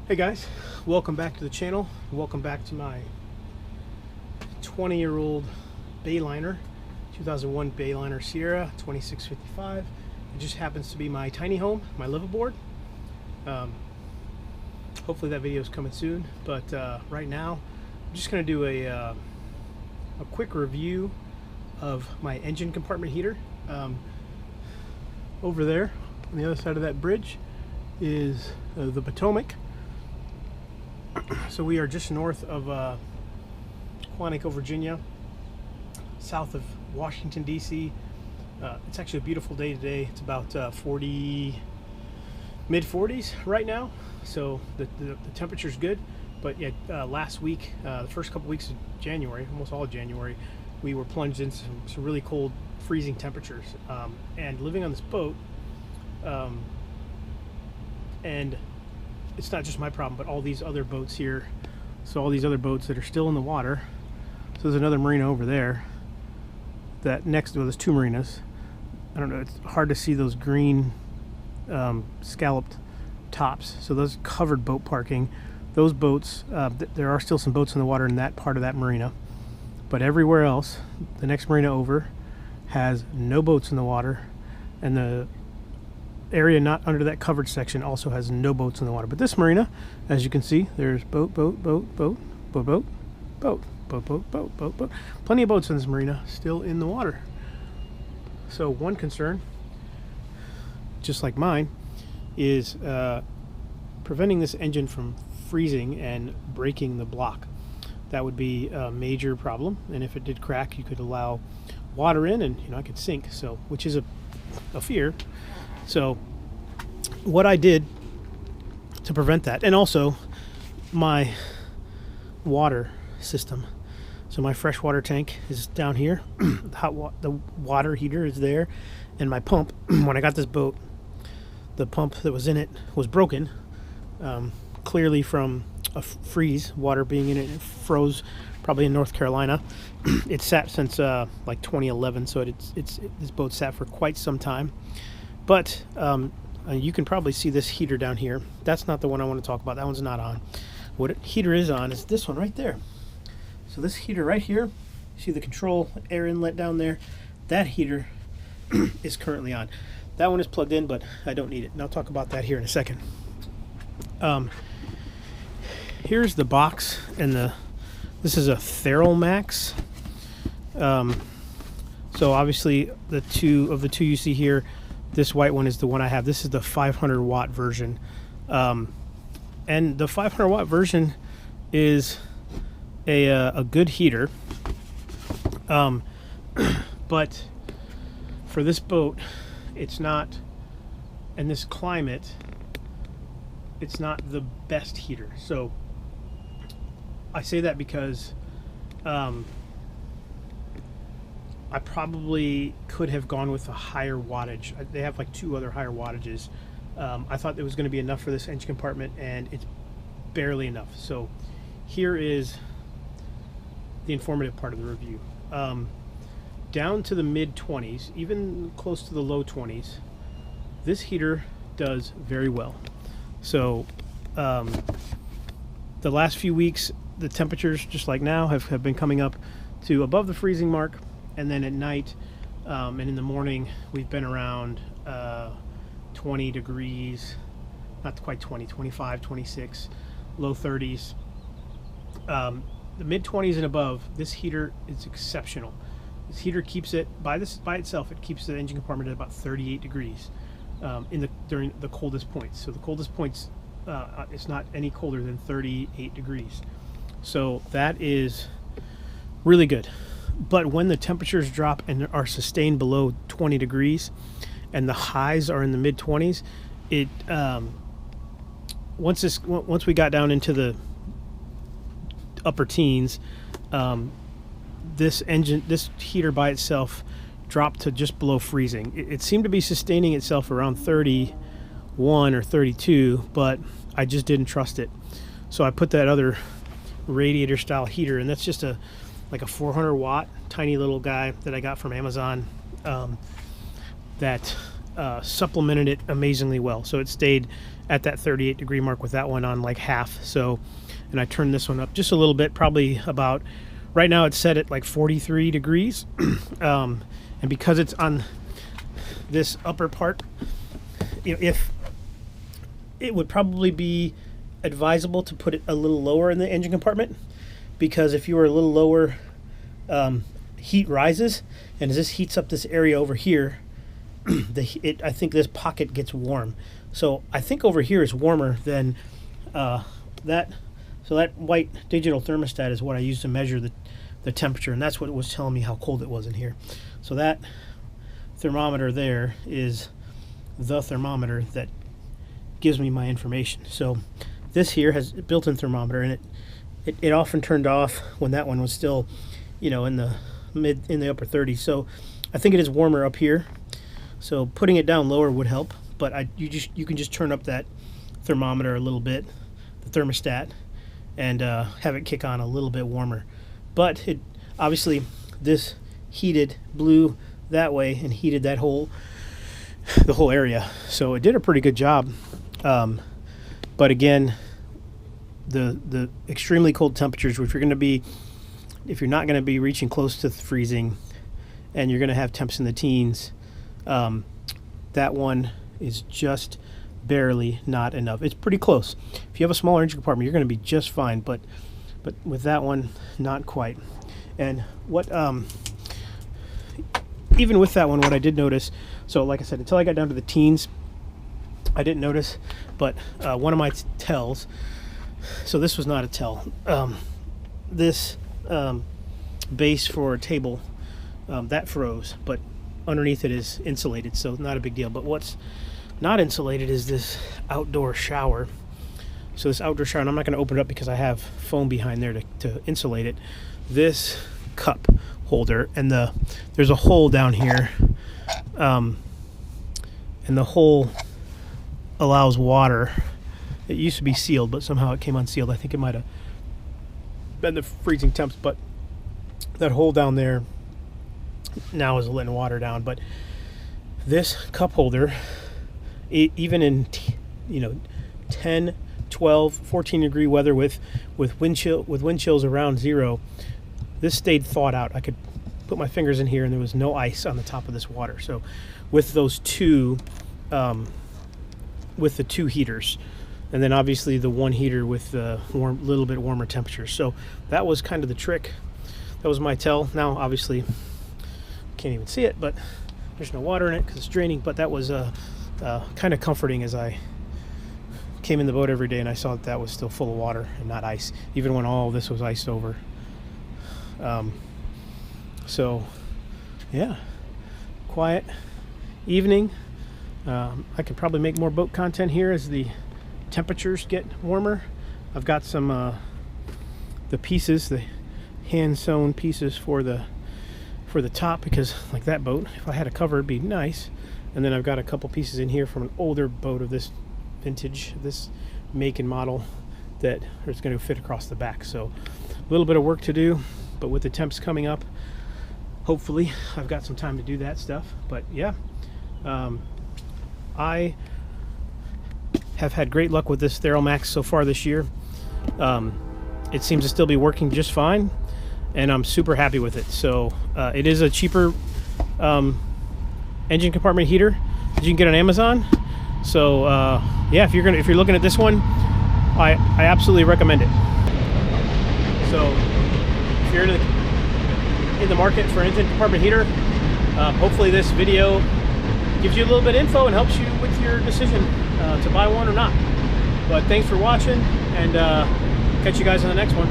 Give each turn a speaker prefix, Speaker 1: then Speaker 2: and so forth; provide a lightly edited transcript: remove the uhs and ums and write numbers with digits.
Speaker 1: Hey guys, welcome back to the channel. Welcome back to my 20-year-old Bayliner, 2001 Bayliner Sierra 2655. It just happens to be my tiny home, my liveaboard. Hopefully that video is coming soon, but right now I'm just going to do a quick review of my engine compartment heater. Over there on the other side of that bridge is the Potomac. So we are just north of Quantico, Virginia, south of Washington, D.C. It's actually a beautiful day today. It's about mid-40s right now, so the temperature's good. But yeah, last week, the first couple weeks of January, almost all of January, we were plunged into some really cold, freezing temperatures. And living on this boat, and it's not just my problem, but all these other boats here. So all these other boats that are still in the water. So there's another marina over there. That next, well, there's two marinas. I don't know, it's hard to see those green scalloped tops. So those covered boat parking. Those boats, there are still some boats in the water in that part of that marina. But everywhere else, the next marina over has no boats in the water. And the area not under that covered section also has no boats in the water. But this marina, as you can see, there's boat. Plenty of boats in this marina still in the water. So one concern, just like mine, is preventing this engine from freezing and breaking the block. That would be a major problem, and if it did crack, you could allow water in and I could sink, so which is a fear. So what I did to prevent that, and also my water system. So my freshwater tank is down here. The water heater is there, and my pump. When I got this boat, the pump that was in it was broken, clearly from a freeze, water being in it. It froze probably in North Carolina. It sat since like 2011, so this boat sat for quite some time. But you can probably see this heater down here. That's not the one I want to talk about. That one's not on. What heater is on is this one right there. So this heater right here, see the control air inlet down there? That heater is currently on. That one is plugged in, but I don't need it. And I'll talk about that here in a second. Here's the box, and this is a Therelmax. So obviously the two you see here, this white one is the one I have. This is the 500 watt version. And the 500 watt version is a good heater. But for this boat, it's not, in this climate, it's not the best heater. So I say that because I probably could have gone with a higher wattage. They have like two other higher wattages. I thought it was going to be enough for this engine compartment, and it's barely enough. So here is the informative part of the review. Down to the mid-20s, even close to the low 20s, this heater does very well. So the last few weeks, the temperatures, just like now, have been coming up to above the freezing mark. And then at night and in the morning, we've been around 20 degrees, not quite 20, 25, 26, low 30s. The mid-20s and above, this heater is exceptional. This heater keeps it, by itself, it keeps the engine compartment at about 38 degrees during the coldest points. So the coldest points, it's not any colder than 38 degrees. So that is really good. But when the temperatures drop and are sustained below 20 degrees and the highs are in the mid-20s, it once we got down into the upper teens, this heater by itself dropped to just below freezing. It seemed to be sustaining itself around 31 or 32, but I just didn't trust it. So I put that other radiator style heater, and that's just like a 400 watt tiny little guy that I got from Amazon, that supplemented it amazingly well. So it stayed at that 38 degree mark with that one on like half. So, and I turned this one up just a little bit, probably about, right now it's set at like 43 degrees. And because it's on this upper part, if it would probably be advisable to put it a little lower in the engine compartment, because if you were a little lower, heat rises, and as this heats up this area over here, I think this pocket gets warm. So I think over here is warmer than that. So that white digital thermostat is what I use to measure the temperature, and that's what was telling me how cold it was in here. So that thermometer there is the thermometer that gives me my information. So this here has a built-in thermometer, and it often turned off when that one was still, in the upper 30s. So I think it is warmer up here. So putting it down lower would help, but you can just turn up that thermometer a little bit, the thermostat, and have it kick on a little bit warmer. But it obviously, this blew that way and heated the whole area. So it did a pretty good job. But again, the extremely cold temperatures, which if you're not going to be reaching close to freezing, and you're going to have temps in the teens, that one is just barely not enough. It's pretty close. If you have a smaller engine compartment, you're going to be just fine, but with that one, not quite. And what even with that one, what I did notice, so like I said, until I got down to the teens, I didn't notice, but one of my tells, so this was not a tell, this base for a table, that froze, but underneath it is insulated, so not a big deal. But what's not insulated is this outdoor shower. So this outdoor shower, and I'm not going to open it up because I have foam behind there to insulate it. This cup holder, and there's a hole down here, and the hole allows water. It used to be sealed, but somehow it came unsealed. I think it might have been the freezing temps, but that hole down there now is letting water down. But this cup holder, even in 10, 12, 14 degree weather with wind chills around zero, this stayed thawed out. I could put my fingers in here and there was no ice on the top of this water. So with those two, with the two heaters, and then obviously the one heater with the little bit warmer temperatures. So that was kind of the trick. That was my tell. Now obviously can't even see it, but there's no water in it because it's draining. But that was kind of comforting as I came in the boat every day and I saw that was still full of water and not ice, even when all this was iced over. So yeah, quiet evening. I could probably make more boat content here as the temperatures get warmer. I've got some the pieces, the hand sewn pieces for the top, because like that boat, if I had a cover it'd be nice. And then I've got a couple pieces in here from an older boat of this vintage, this make and model, that is going to fit across the back. So a little bit of work to do, but with the temps coming up, hopefully I've got some time to do that stuff. But yeah, I have had great luck with this Therelmax so far this year. It seems to still be working just fine, and I'm super happy with it. So it is a cheaper engine compartment heater that you can get on Amazon. So yeah, if you're looking at this one, I absolutely recommend it. So if you're in the market for an engine compartment heater, hopefully this video gives you a little bit of info and helps you with your decision to buy one or not. But thanks for watching, and catch you guys on the next one.